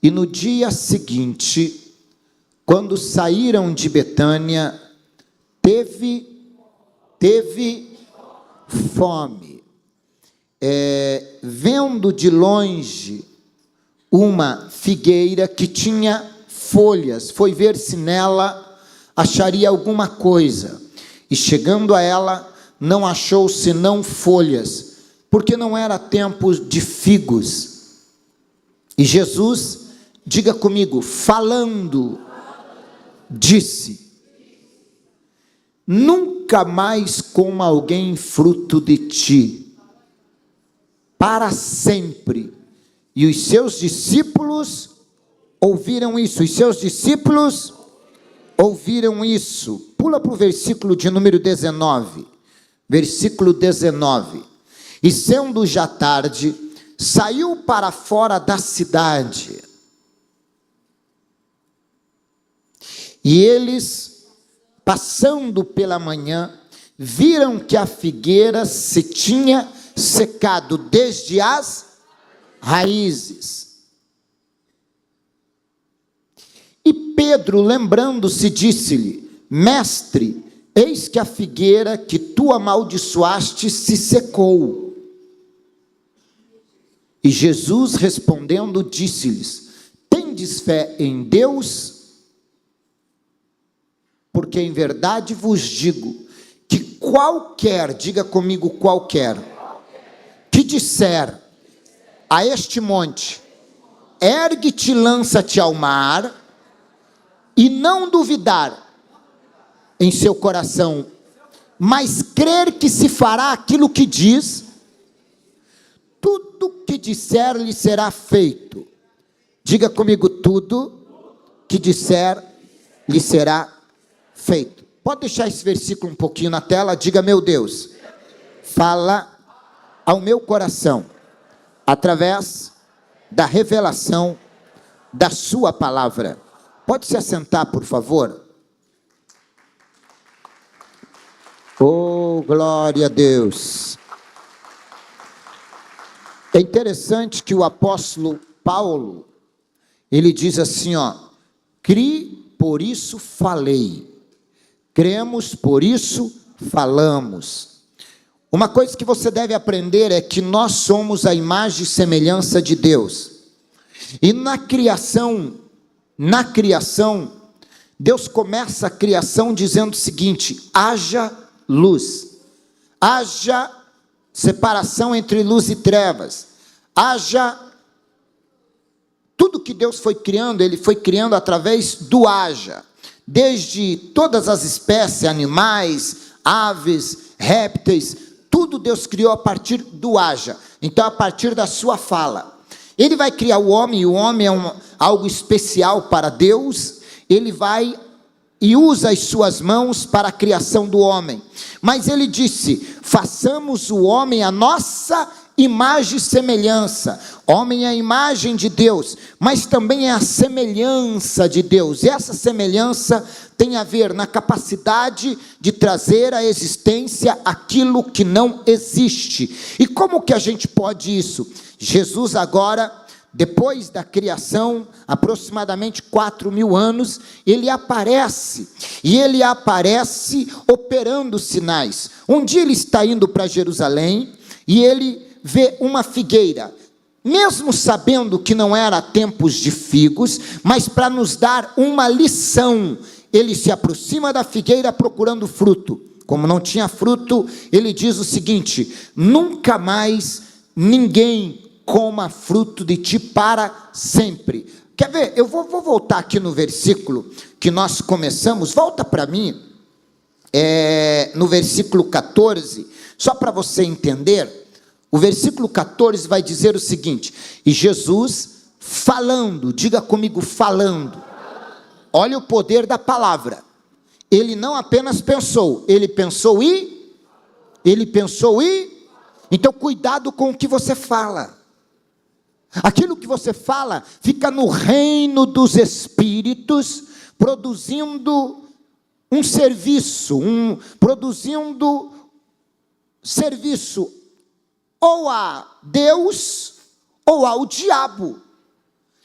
E no dia seguinte, quando saíram de Betânia, teve fome. Vendo de longe uma figueira que tinha folhas, foi ver se nela acharia alguma coisa. E chegando a ela, não achou senão folhas, porque não era tempo de figos. E Jesus, diga comigo, falando, disse: nunca mais coma alguém fruto de ti, para sempre. E os seus discípulos ouviram isso. Os seus discípulos ouviram isso. Pula para o versículo de número 19. Versículo 19. E sendo já tarde, saiu para fora da cidade. E eles, passando pela manhã, viram que a figueira se tinha secado desde as raízes. E Pedro, lembrando-se, disse-lhe: mestre, eis que a figueira que tu amaldiçoaste se secou. E Jesus, respondendo, disse-lhes: tendes fé em Deus? Porque em verdade vos digo que qualquer, diga comigo qualquer, que disser a este monte: ergue-te, lança-te ao mar, e não duvidar em seu coração, mas crer que se fará aquilo que diz, tudo que disser lhe será feito. Diga comigo, tudo que disser lhe será feito. Pode deixar esse versículo um pouquinho na tela. Diga: meu Deus, fala ao meu coração, através da revelação da sua palavra. Pode se assentar, por favor. Oh, glória a Deus. É interessante que o apóstolo Paulo, ele diz assim, cri, por isso falei. Cremos, por isso falamos. Uma coisa que você deve aprender é que nós somos a imagem e semelhança de Deus. E na criação, Deus começa a criação dizendo o seguinte: haja luz, haja separação entre luz e trevas, haja. Tudo que Deus foi criando, Ele foi criando através do haja. Desde todas as espécies, animais, aves, répteis, tudo Deus criou a partir do haja. Então, a partir da sua fala. Ele vai criar o homem, e o homem é algo especial para Deus. Ele vai e usa as suas mãos para a criação do homem. Mas ele disse: façamos o homem a nossa imagem e semelhança. Homem é a imagem de Deus, mas também é a semelhança de Deus. E essa semelhança tem a ver na capacidade de trazer à existência aquilo que não existe. E como que a gente pode isso? Jesus agora, depois da criação, aproximadamente 4.000 anos, ele aparece, e ele aparece operando sinais. Um dia ele está indo para Jerusalém, e ele vê uma figueira, mesmo sabendo que não era tempos de figos, mas para nos dar uma lição, ele se aproxima da figueira procurando fruto. Como não tinha fruto, ele diz o seguinte: nunca mais ninguém coma fruto de ti para sempre. Quer ver? Eu vou voltar aqui no versículo que nós começamos. Volta para mim, no versículo 14, só para você entender. O versículo 14 vai dizer o seguinte: e Jesus falando, diga comigo, falando. Olha o poder da palavra. Ele não apenas pensou, ele pensou e... Então cuidado com o que você fala. Aquilo que você fala fica no reino dos espíritos, produzindo um serviço, produzindo serviço ou a Deus ou ao diabo.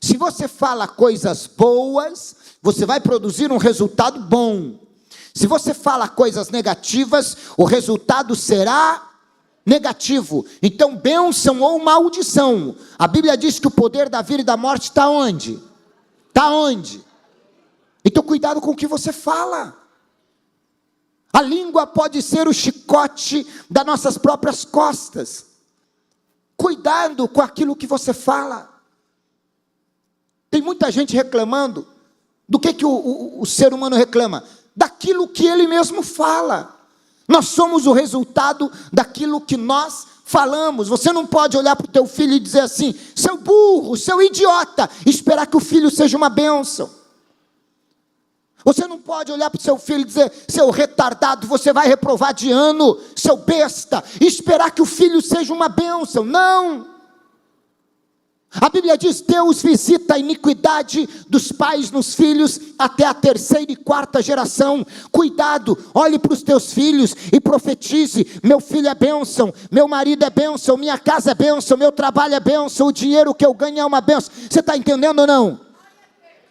Se você fala coisas boas, você vai produzir um resultado bom. Se você fala coisas negativas, o resultado será negativo. Então, bênção ou maldição. A Bíblia diz que o poder da vida e da morte está onde? Está onde? Então, cuidado com o que você fala. A língua pode ser o chicote das nossas próprias costas. Cuidado com aquilo que você fala. Tem muita gente reclamando. Do que o ser humano reclama? Daquilo que ele mesmo fala. Nós somos o resultado daquilo que nós falamos. Você não pode olhar para o teu filho e dizer assim: seu burro, seu idiota, e esperar que o filho seja uma bênção. Você não pode olhar para o seu filho e dizer: seu retardado, você vai reprovar de ano, seu besta, e esperar que o filho seja uma bênção. Não! A Bíblia diz: Deus visita a iniquidade dos pais nos filhos até a 3ª e 4ª geração. Cuidado, olhe para os teus filhos e profetize: meu filho é bênção, meu marido é bênção, minha casa é bênção, meu trabalho é bênção, o dinheiro que eu ganho é uma bênção. Você está entendendo ou não?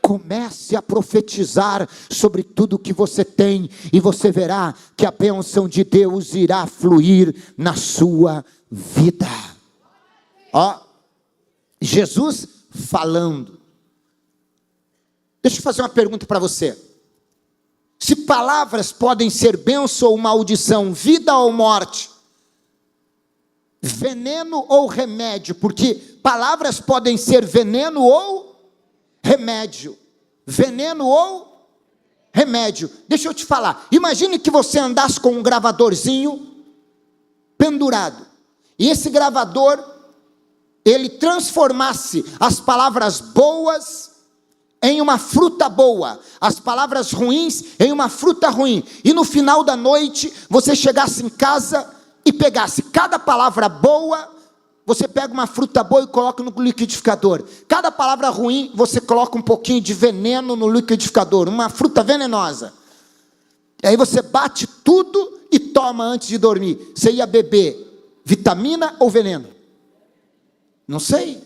Comece a profetizar sobre tudo que você tem, e você verá que a bênção de Deus irá fluir na sua vida. Ó, Jesus falando. Deixa eu fazer uma pergunta para você. Se palavras podem ser bênção ou maldição, vida ou morte, veneno ou remédio, porque palavras podem ser veneno ou remédio. Veneno ou remédio. Deixa eu te falar. Imagine que você andasse com um gravadorzinho pendurado, e esse gravador, ele transformasse as palavras boas em uma fruta boa, as palavras ruins em uma fruta ruim, e no final da noite, você chegasse em casa e pegasse cada palavra boa, você pega uma fruta boa e coloca no liquidificador. Cada palavra ruim, você coloca um pouquinho de veneno no liquidificador, uma fruta venenosa. E aí você bate tudo e toma antes de dormir. Você ia beber vitamina ou veneno? Não sei.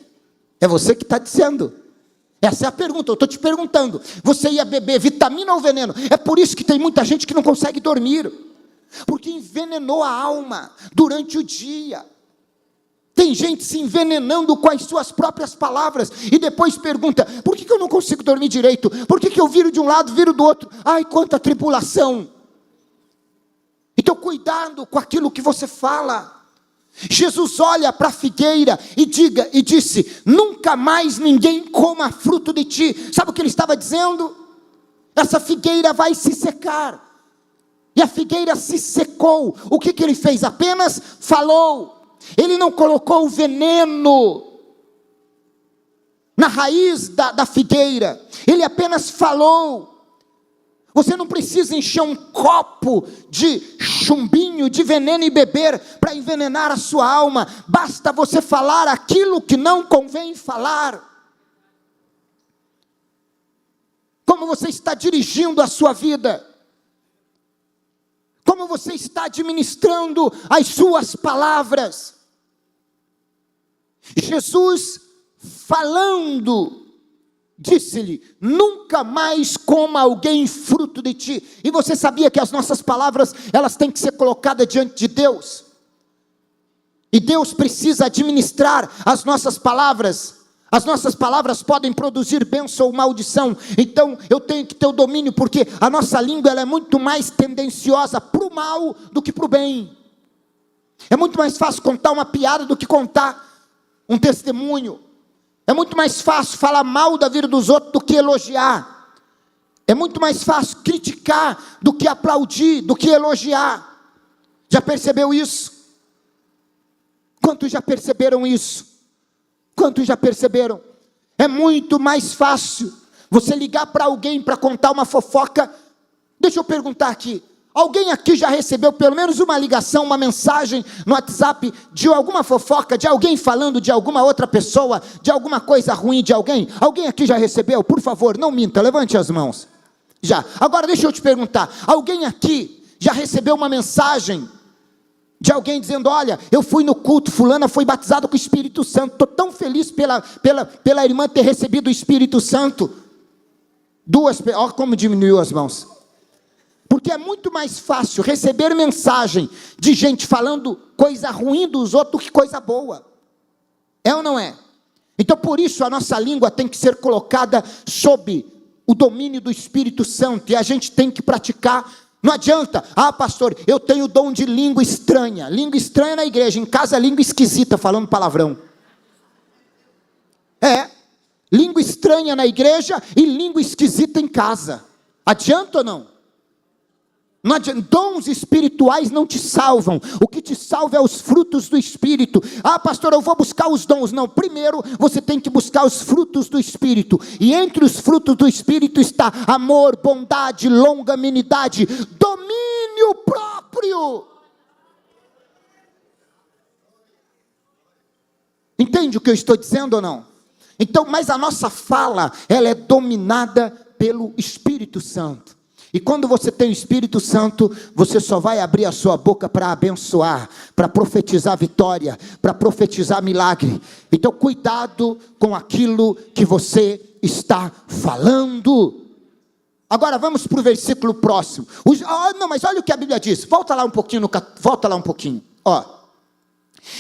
É você que está dizendo. Essa é a pergunta, eu estou te perguntando. Você ia beber vitamina ou veneno? É por isso que tem muita gente que não consegue dormir, porque envenenou a alma durante o dia. Tem gente se envenenando com as suas próprias palavras, e depois pergunta: por que eu não consigo dormir direito? Por que eu viro de um lado, viro do outro? Ai, quanta tribulação. Então cuidado com aquilo que você fala. Jesus olha para a figueira e disse: nunca mais ninguém coma fruto de ti. Sabe o que ele estava dizendo? Essa figueira vai se secar. E a figueira se secou. O que ele fez? Apenas falou. Ele não colocou o veneno na raiz da figueira. Ele apenas falou. Você não precisa encher um copo de chumbinho, de veneno e beber para envenenar a sua alma. Basta você falar aquilo que não convém falar. Como você está dirigindo a sua vida? Como você está administrando as suas palavras? Jesus falando, disse-lhe: nunca mais coma alguém fruto de ti. E você sabia que as nossas palavras, elas têm que ser colocadas diante de Deus? E Deus precisa administrar as nossas palavras. As nossas palavras podem produzir bênção ou maldição. Então eu tenho que ter o domínio, porque a nossa língua, ela é muito mais tendenciosa para o mal do que para o bem. É muito mais fácil contar uma piada do que contar um testemunho. É muito mais fácil falar mal da vida dos outros do que elogiar. É muito mais fácil criticar do que aplaudir, do que elogiar. Já percebeu isso? Quantos já perceberam isso? Quantos já perceberam? É muito mais fácil você ligar para alguém para contar uma fofoca. Deixa eu perguntar aqui: alguém aqui já recebeu pelo menos uma ligação, uma mensagem no WhatsApp de alguma fofoca, de alguém falando de alguma outra pessoa, de alguma coisa ruim de alguém? Alguém aqui já recebeu? Por favor, não minta, levante as mãos. Já. Agora deixa eu te perguntar: alguém aqui já recebeu uma mensagem De alguém dizendo: olha, eu fui no culto, fulana foi batizada com o Espírito Santo, estou tão feliz pela irmã ter recebido o Espírito Santo. Olha como diminuiu as mãos. Porque é muito mais fácil receber mensagem de gente falando coisa ruim dos outros do que coisa boa. É ou não é? Então por isso a nossa língua tem que ser colocada sob o domínio do Espírito Santo, e a gente tem que praticar. Não adianta: ah, pastor, eu tenho o dom de língua estranha na igreja, em casa língua esquisita, falando palavrão. Língua estranha na igreja e língua esquisita em casa. Adianta ou não? Não adianta. Dons espirituais não te salvam. O que te salva é os frutos do Espírito. Ah, pastor, eu vou buscar os dons. Não, primeiro você tem que buscar os frutos do Espírito. E entre os frutos do Espírito está amor, bondade, longanimidade, domínio próprio. Entende o que eu estou dizendo ou não? Então, mas a nossa fala, ela é dominada pelo Espírito Santo. E quando você tem o Espírito Santo, você só vai abrir a sua boca para abençoar, para profetizar vitória, para profetizar milagre. Então cuidado com aquilo que você está falando. Agora vamos para o versículo próximo. Não, mas olha o que a Bíblia diz. Volta lá um pouquinho.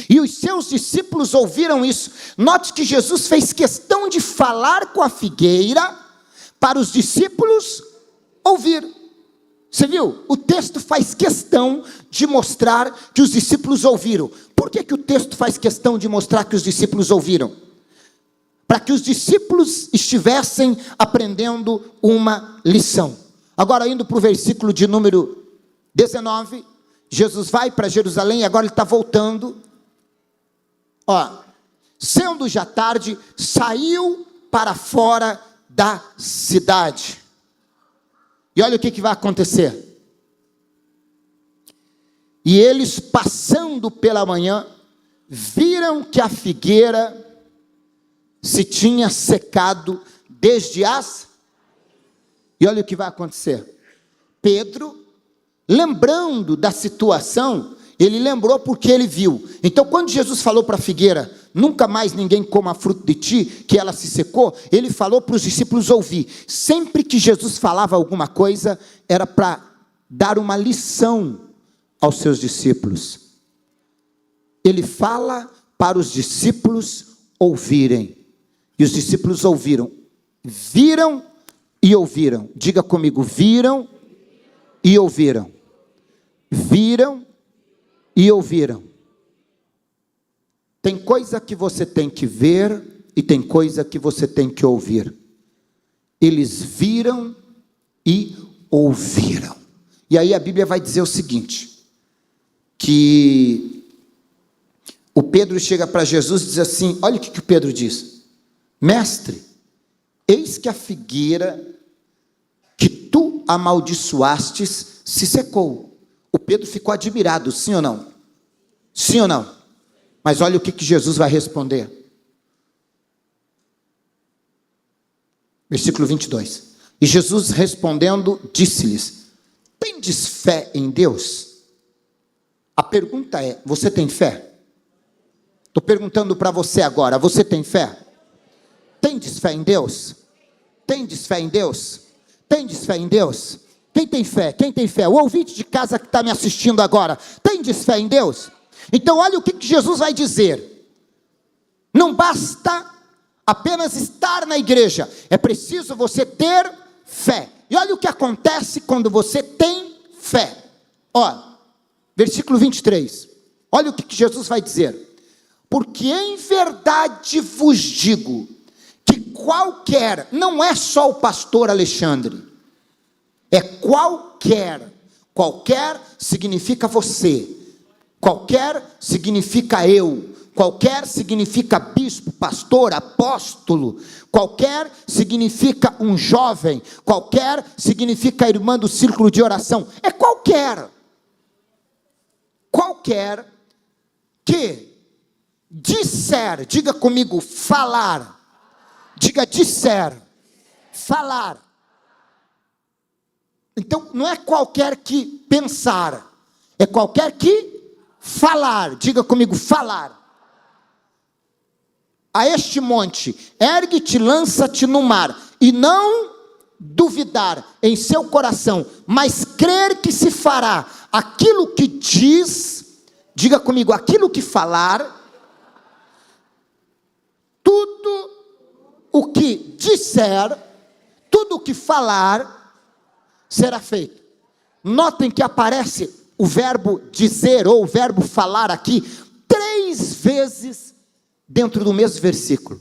E os seus discípulos ouviram isso. Note que Jesus fez questão de falar com a figueira para os discípulos ouvir. Você viu? O texto faz questão de mostrar que os discípulos ouviram. Por que o texto faz questão de mostrar que os discípulos ouviram? Para que os discípulos estivessem aprendendo uma lição. Agora, indo para o versículo de número 19, Jesus vai para Jerusalém e agora ele está voltando. Sendo já tarde, saiu para fora da cidade. E olha o que vai acontecer. E eles, passando pela manhã, viram que a figueira se tinha secado desde as... E olha o que vai acontecer. Pedro, lembrando da situação, ele lembrou porque ele viu. Então quando Jesus falou para a figueira: nunca mais ninguém coma fruto de ti, que ela se secou, ele falou para os discípulos ouvir. Sempre que Jesus falava alguma coisa, era para dar uma lição aos seus discípulos. Ele fala para os discípulos ouvirem. E os discípulos ouviram. Viram e ouviram. Diga comigo: viram e ouviram. Viram e ouviram. Tem coisa que você tem que ver e tem coisa que você tem que ouvir. Eles viram e ouviram. E aí a Bíblia vai dizer o seguinte, que o Pedro chega para Jesus e diz assim, olha o que o Pedro diz: mestre, eis que a figueira que tu amaldiçoastes se secou. O Pedro ficou admirado, sim ou não? Sim ou não? Mas olha o que Jesus vai responder. Versículo 22. E Jesus respondendo, disse-lhes: tendes fé em Deus? A pergunta é, você tem fé? Estou perguntando para você agora, você tem fé? Tendes fé em Deus? Tendes fé em Deus? Tendes fé em Deus? Quem tem fé? Quem tem fé? O ouvinte de casa que está me assistindo agora, tendes fé em Deus? Então olha o que Jesus vai dizer. Não basta apenas estar na igreja, é preciso você ter fé. E olha o que acontece quando você tem fé. Versículo 23. Olha o que Jesus vai dizer. Porque em verdade vos digo, que qualquer, não é só o pastor Alexandre, é qualquer significa você, qualquer significa eu, qualquer significa bispo, pastor, apóstolo, qualquer significa um jovem, qualquer significa irmã do círculo de oração, é qualquer que disser, diga comigo, falar, diga disser, falar. Então não é qualquer que pensar, é qualquer que falar, diga comigo, falar. A este monte, ergue-te, lança-te no mar, e não duvidar em seu coração, mas crer que se fará aquilo que diz, diga comigo, aquilo que falar, tudo o que disser, tudo o que falar, será feito. Notem que aparece o verbo dizer, ou o verbo falar aqui, 3 vezes dentro do mesmo versículo.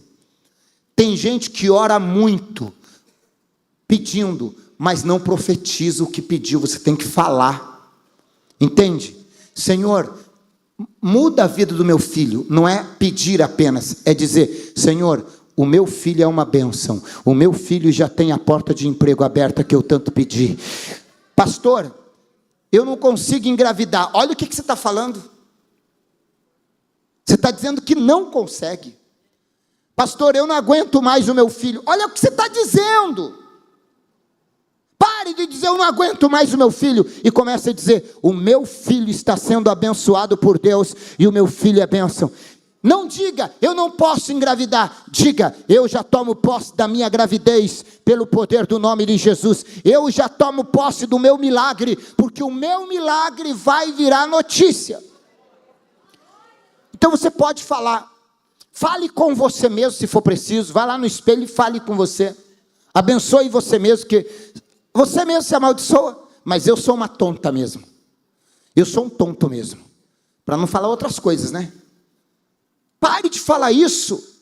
Tem gente que ora muito, pedindo, mas não profetiza o que pediu. Você tem que falar, entende? Senhor, muda a vida do meu filho. Não é pedir apenas, é dizer, Senhor, o meu filho é uma bênção, o meu filho já tem a porta de emprego aberta que eu tanto pedi. Pastor, eu não consigo engravidar. Olha o que você está falando. Você está dizendo que não consegue. Pastor, eu não aguento mais o meu filho. Olha o que você está dizendo. Pare de dizer, eu não aguento mais o meu filho. E comece a dizer, o meu filho está sendo abençoado por Deus, e o meu filho é bênção. Não diga, eu não posso engravidar. Diga, eu já tomo posse da minha gravidez, pelo poder do nome de Jesus. Eu já tomo posse do meu milagre, porque o meu milagre vai virar notícia. Então você pode falar. Fale com você mesmo, se for preciso. Vá lá no espelho e fale com você. Abençoe você mesmo, que você mesmo se amaldiçoa, mas eu sou uma tonta mesmo. Eu sou um tonto mesmo. Para não falar outras coisas, né? Pare de falar isso.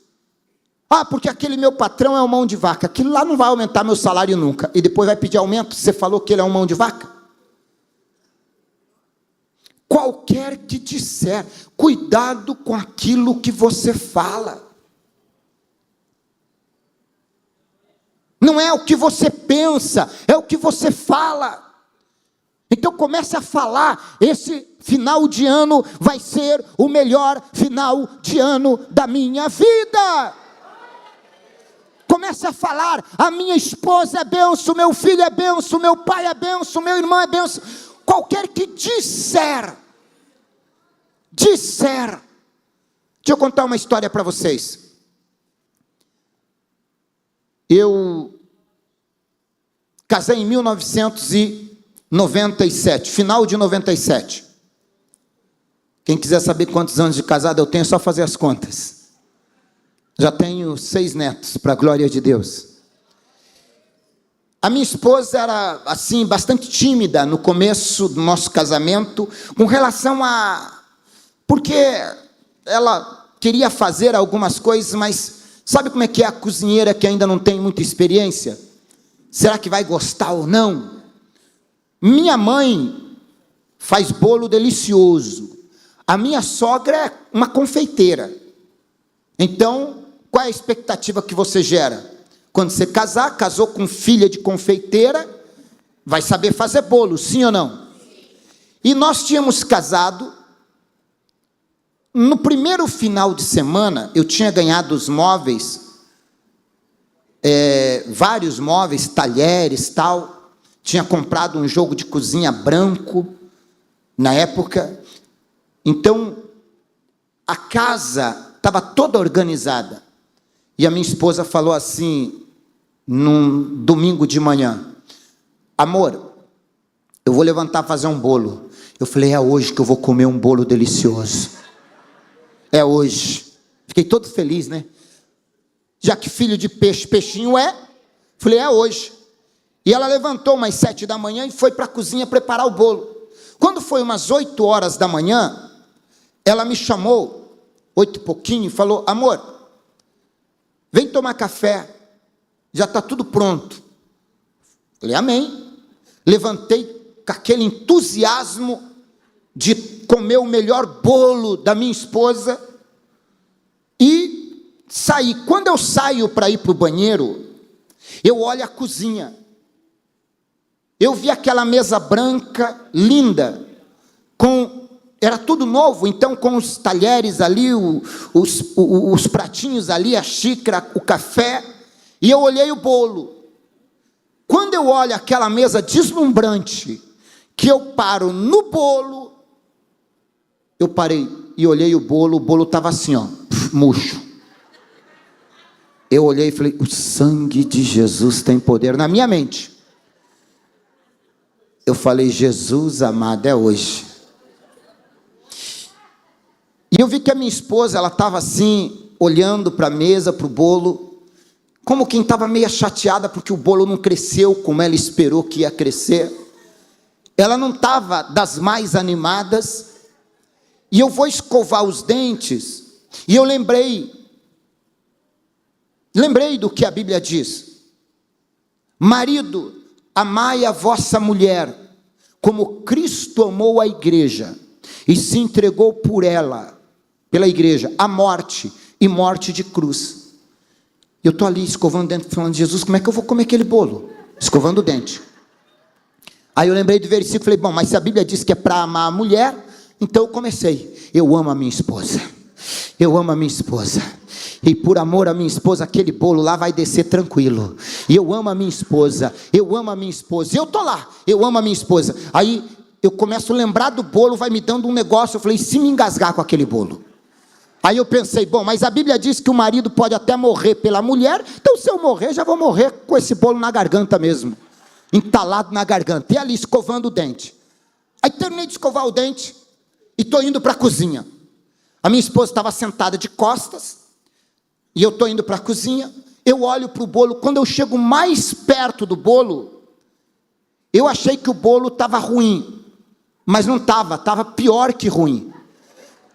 Ah, porque aquele meu patrão é um mão de vaca. Aquilo lá não vai aumentar meu salário nunca. E depois vai pedir aumento. Você falou que ele é um mão de vaca? Qualquer que disser, cuidado com aquilo que você fala. Não é o que você pensa, é o que você fala. Então comece a falar, esse final de ano vai ser o melhor final de ano da minha vida. Comece a falar, a minha esposa é bênção, meu filho é bênção, meu pai é bênção, meu irmão é bênção. Qualquer que disser. Deixa eu contar uma história para vocês. Eu casei em 1997, final de 97. Quem quiser saber quantos anos de casado eu tenho, é só fazer as contas. Já tenho 6 netos, para a glória de Deus. A minha esposa era, assim, bastante tímida no começo do nosso casamento, com relação a... Porque ela queria fazer algumas coisas, mas sabe como é que é a cozinheira que ainda não tem muita experiência? Será que vai gostar ou não? Minha mãe faz bolo delicioso. A minha sogra é uma confeiteira. Então, qual é a expectativa que você gera? Quando você casar, casou com filha de confeiteira, vai saber fazer bolo, sim ou não? E nós tínhamos casado. No primeiro final de semana, eu tinha ganhado os móveis, vários móveis, talheres, tal. Tinha comprado um jogo de cozinha branco, na época. Então, a casa estava toda organizada. E a minha esposa falou assim, num domingo de manhã, amor, eu vou levantar fazer um bolo. Eu falei, é hoje que eu vou comer um bolo delicioso. É hoje. Fiquei todo feliz, né? Já que filho de peixe, peixinho é. Falei, é hoje. E ela levantou umas 7 da manhã e foi para a cozinha preparar o bolo. Quando foi umas 8 horas da manhã, ela me chamou, 8 e pouquinho, e falou, amor, vem tomar café. Já está tudo pronto. Falei, amém. Levantei com aquele entusiasmo de comer o melhor bolo da minha esposa e saí. Quando eu saio para ir para o banheiro, eu olho a cozinha. Eu vi aquela mesa branca, linda, era tudo novo, então com os talheres ali, os pratinhos ali, a xícara, o café, e eu olhei o bolo. Quando eu olho aquela mesa deslumbrante, que eu paro no bolo, Eu parei e olhei o bolo estava assim, ó, murcho. Eu olhei e falei, o sangue de Jesus tem poder na minha mente. Eu falei, Jesus amado, é hoje. E eu vi que a minha esposa, ela estava assim, olhando para a mesa, para o bolo, como quem estava meio chateada porque o bolo não cresceu como ela esperou que ia crescer. Ela não estava das mais animadas. E eu vou escovar os dentes, e eu lembrei do que a Bíblia diz. Marido, amai a vossa mulher, como Cristo amou a igreja, e se entregou por ela, pela igreja, a morte, e morte de cruz. Eu estou ali escovando o dente, falando, Jesus, como é que eu vou comer aquele bolo? Escovando o dente. Aí eu lembrei do versículo, falei, bom, mas se a Bíblia diz que é para amar a mulher, então eu comecei, eu amo a minha esposa, eu amo a minha esposa, e por amor à minha esposa, aquele bolo lá vai descer tranquilo, e eu amo a minha esposa, eu amo a minha esposa, e eu estou lá, eu amo a minha esposa. Aí eu começo a lembrar do bolo, vai me dando um negócio, eu falei, se me engasgar com aquele bolo? Aí eu pensei, bom, mas a Bíblia diz que o marido pode até morrer pela mulher, então se eu morrer, já vou morrer com esse bolo na garganta mesmo, entalado na garganta, e ali escovando o dente. Aí terminei de escovar o dente, e estou indo para a cozinha. A minha esposa estava sentada de costas, e eu estou indo para a cozinha, eu olho para o bolo, quando eu chego mais perto do bolo, eu achei que o bolo estava ruim, mas não estava, estava pior que ruim.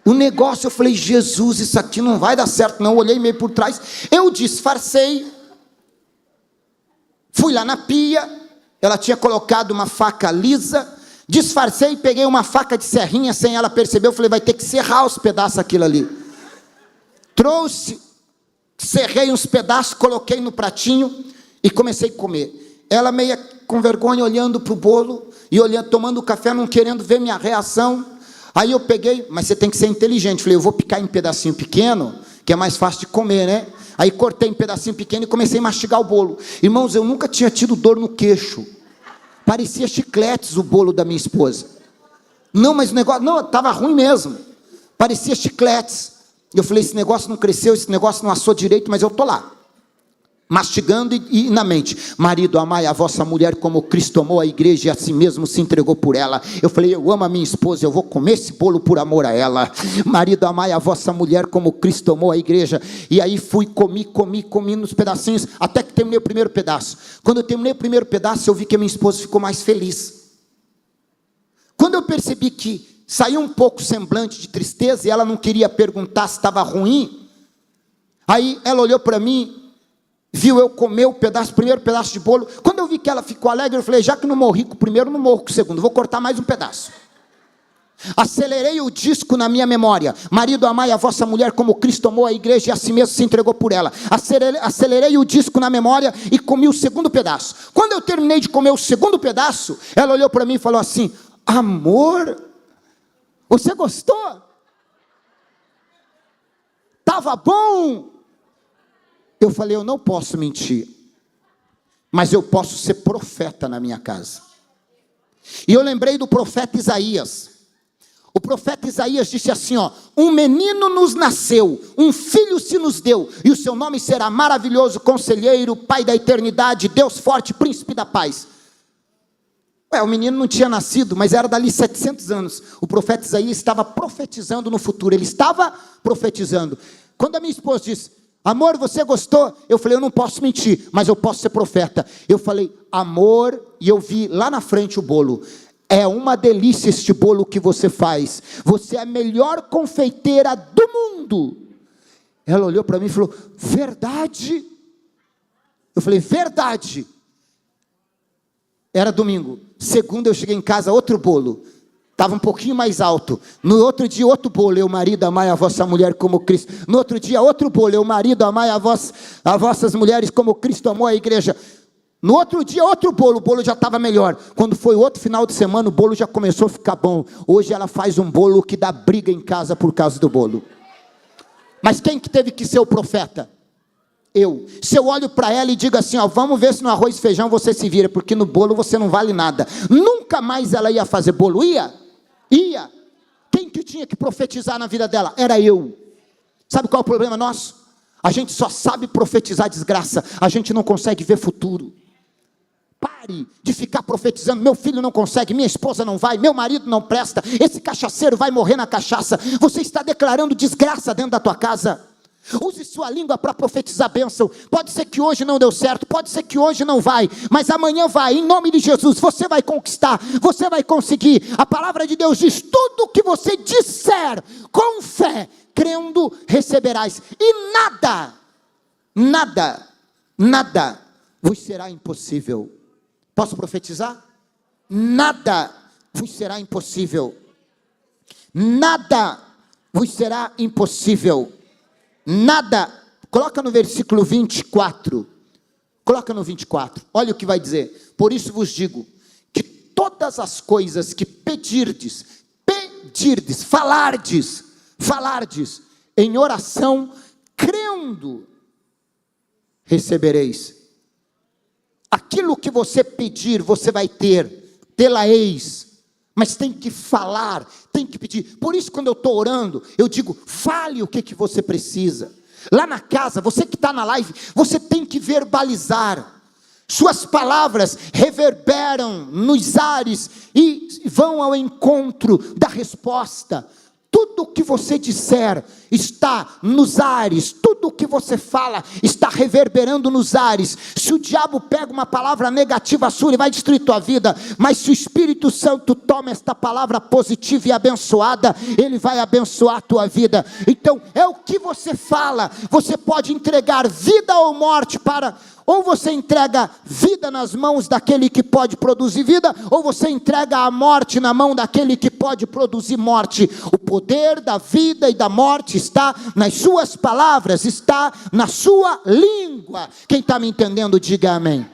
O negócio, eu falei, Jesus, isso aqui não vai dar certo não, eu olhei meio por trás, eu disfarcei, fui lá na pia, ela tinha colocado uma faca lisa, disfarcei, peguei uma faca de serrinha, sem ela perceber, eu falei, vai ter que serrar os pedaços aquilo ali. Trouxe, serrei uns pedaços, coloquei no pratinho e comecei a comer. Ela meio com vergonha, olhando para o bolo, e olhando, tomando café, não querendo ver minha reação. Aí eu peguei, mas você tem que ser inteligente, falei, eu vou picar em pedacinho pequeno, que é mais fácil de comer, né? Aí cortei em pedacinho pequeno e comecei a mastigar o bolo. Irmãos, eu nunca tinha tido dor no queixo. Parecia chicletes o bolo da minha esposa. Não, mas o negócio, não, estava ruim mesmo. Parecia chicletes. Eu falei, esse negócio não cresceu, esse negócio não assou direito, mas eu estou lá. Mastigando e na mente, marido, amai a vossa mulher como Cristo amou a igreja e a si mesmo se entregou por ela. Eu falei, eu amo a minha esposa, eu vou comer esse bolo por amor a ela. Marido, amai a vossa mulher como Cristo amou a igreja. E aí fui, comi nos pedacinhos, até que terminei o primeiro pedaço. Quando eu terminei o primeiro pedaço, eu vi que a minha esposa ficou mais feliz. Quando eu percebi que saiu um pouco semblante de tristeza e ela não queria perguntar se estava ruim, aí ela olhou para mim, viu eu comer o primeiro pedaço de bolo. Quando eu vi que ela ficou alegre, eu falei, já que não morri com o primeiro, não morro com o segundo, vou cortar mais um pedaço. Acelerei o disco na minha memória. Marido, amai a vossa mulher como Cristo amou a igreja e a si mesmo se entregou por ela. Acelerei o disco na memória e comi o segundo pedaço. Quando eu terminei de comer o segundo pedaço, ela olhou para mim e falou assim, amor, você gostou? Estava bom? Eu falei, eu não posso mentir, mas eu posso ser profeta na minha casa. E eu lembrei do profeta Isaías. O profeta Isaías disse assim, ó, um menino nos nasceu, um filho se nos deu, e o seu nome será maravilhoso, conselheiro, pai da eternidade, Deus forte, príncipe da paz. O menino não tinha nascido, mas era dali 700 anos. O profeta Isaías estava profetizando no futuro, ele estava profetizando. Quando a minha esposa disse, amor, você gostou? Eu falei, eu não posso mentir, mas eu posso ser profeta. Eu falei, amor, e eu vi lá na frente o bolo. É uma delícia este bolo que você faz. Você é a melhor confeiteira do mundo. Ela olhou para mim e falou, verdade? Eu falei, verdade. Era domingo. Segunda eu cheguei em casa, outro bolo. Estava um pouquinho mais alto. No outro dia, outro bolo. Eu, marido, amai a vossa mulher como Cristo. No outro dia, outro bolo. Eu, marido, amai a vossas mulheres como Cristo amou a igreja. No outro dia, outro bolo. O bolo já estava melhor. Quando foi outro final de semana, o bolo já começou a ficar bom. Hoje ela faz um bolo que dá briga em casa por causa do bolo. Mas quem que teve que ser o profeta? Eu. Se eu olho para ela e digo assim, ó, vamos ver se no arroz e feijão você se vira, porque no bolo você não vale nada. Nunca mais ela ia fazer bolo. Ia. Quem que tinha que profetizar na vida dela? Era eu. Sabe qual é o problema nosso? A gente só sabe profetizar desgraça, a gente não consegue ver futuro. Pare de ficar profetizando, meu filho não consegue, minha esposa não vai, meu marido não presta, esse cachaceiro vai morrer na cachaça. Você está declarando desgraça dentro da tua casa. Use sua língua para profetizar bênção. Pode ser que hoje não deu certo, pode ser que hoje não vai, mas amanhã vai, em nome de Jesus. Você vai conquistar, você vai conseguir. A palavra de Deus diz: tudo que você disser com fé, crendo, receberás, e nada vos será impossível. Posso profetizar? Nada vos será impossível. Nada vos será impossível. Nada. Coloca no versículo 24. Coloca no 24. Olha o que vai dizer. Por isso vos digo, que todas as coisas que pedirdes, falardes em oração, crendo, recebereis. Aquilo que você pedir, você vai ter, tê-la-eis, mas tem que falar, tem que pedir. Por isso, quando eu estou orando, eu digo: fale o que você precisa. Lá na casa, você que está na live, você tem que verbalizar. Suas palavras reverberam nos ares e vão ao encontro da resposta. Tudo o que você disser está nos ares, tudo o que você fala está reverberando nos ares. Se o diabo pega uma palavra negativa sua, ele vai destruir tua vida, mas se o Espírito Santo toma esta palavra positiva e abençoada, ele vai abençoar a tua vida. Então é o que você fala. Você pode entregar vida ou morte para... Ou você entrega vida nas mãos daquele que pode produzir vida, ou você entrega a morte na mão daquele que pode produzir morte. O poder da vida e da morte está nas suas palavras, está na sua língua. Quem está me entendendo, diga amém.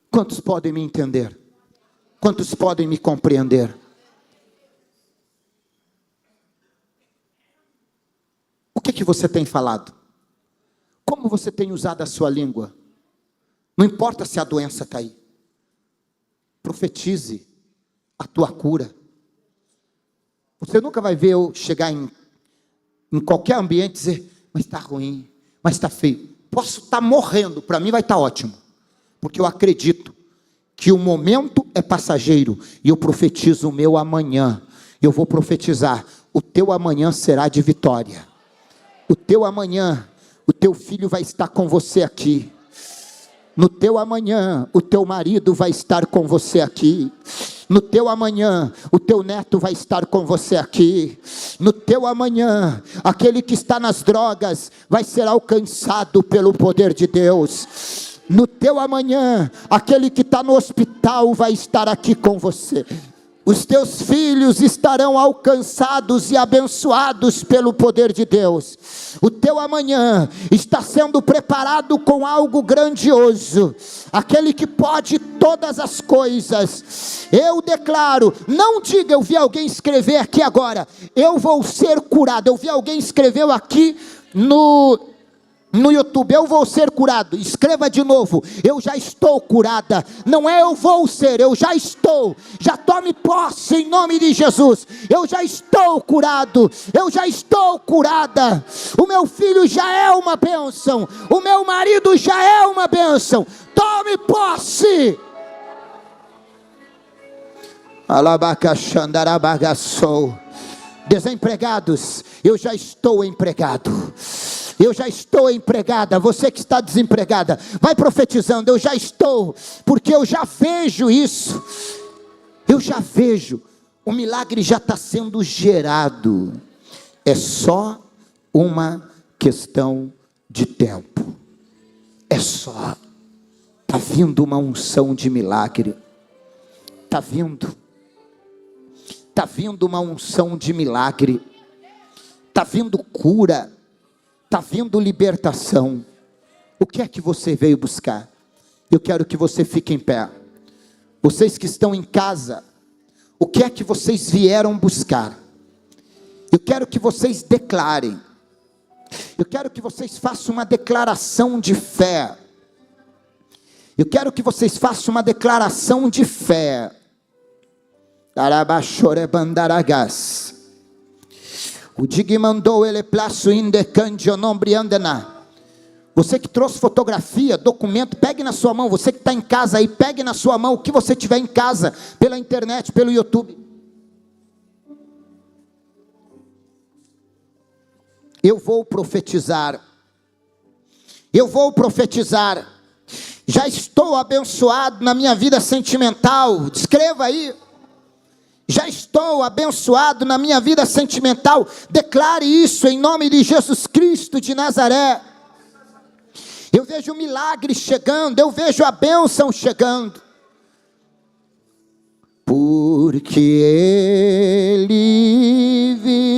Quantos podem me entender? Quantos podem me compreender? O que você tem falado? Como você tem usado a sua língua? Não importa se a doença está aí. Profetize a tua cura. Você nunca vai ver eu chegar em qualquer ambiente e dizer: mas está ruim, mas está feio. Posso estar morrendo, para mim vai estar ótimo. Porque eu acredito que o momento é passageiro. E eu profetizo o meu amanhã. Eu vou profetizar: o teu amanhã será de vitória. O teu amanhã... O teu filho vai estar com você aqui. No teu amanhã, o teu marido vai estar com você aqui. No teu amanhã, o teu neto vai estar com você aqui. No teu amanhã, aquele que está nas drogas vai ser alcançado pelo poder de Deus. No teu amanhã, aquele que está no hospital vai estar aqui com você. Os teus filhos estarão alcançados e abençoados pelo poder de Deus. O teu amanhã está sendo preparado com algo grandioso. Aquele que pode todas as coisas. Eu declaro, não diga: eu vi alguém escrever aqui agora, eu vou ser curado. Eu vi alguém escreveu aqui no YouTube: eu vou ser curado. Escreva de novo: eu já estou curada. Não é eu vou ser, eu já estou. Já tome posse em nome de Jesus. Eu já estou curado, eu já estou curada. O meu filho já é uma bênção, o meu marido já é uma bênção. Tome posse. Alabacaxandarabagaçou. Desempregados, eu já estou empregado. Eu já estou empregada. Você que está desempregada, vai profetizando: eu já estou, porque eu já vejo isso. Eu já vejo, o milagre já está sendo gerado. É só uma questão de tempo. É só. Está vindo uma unção de milagre. Está vindo. Está vindo uma unção de milagre. Está vindo cura. Está vindo libertação. O que é que você veio buscar? Eu quero que você fique em pé. Vocês que estão em casa, o que é que vocês vieram buscar? Eu quero que vocês declarem. Eu quero que vocês façam uma declaração de fé. Eu quero que vocês façam uma declaração de fé. Darabashorebandaragas. O Dig mandou ele plaço indecandio nombre andena. Você que trouxe fotografia, documento, pegue na sua mão. Você que está em casa aí, pegue na sua mão o que você tiver em casa, pela internet, pelo YouTube. Eu vou profetizar. Eu vou profetizar. Já estou abençoado na minha vida sentimental. Escreva aí. Já estou abençoado na minha vida sentimental. Declare isso em nome de Jesus Cristo de Nazaré. Eu vejo o milagre chegando, eu vejo a bênção chegando. Porque Ele vive.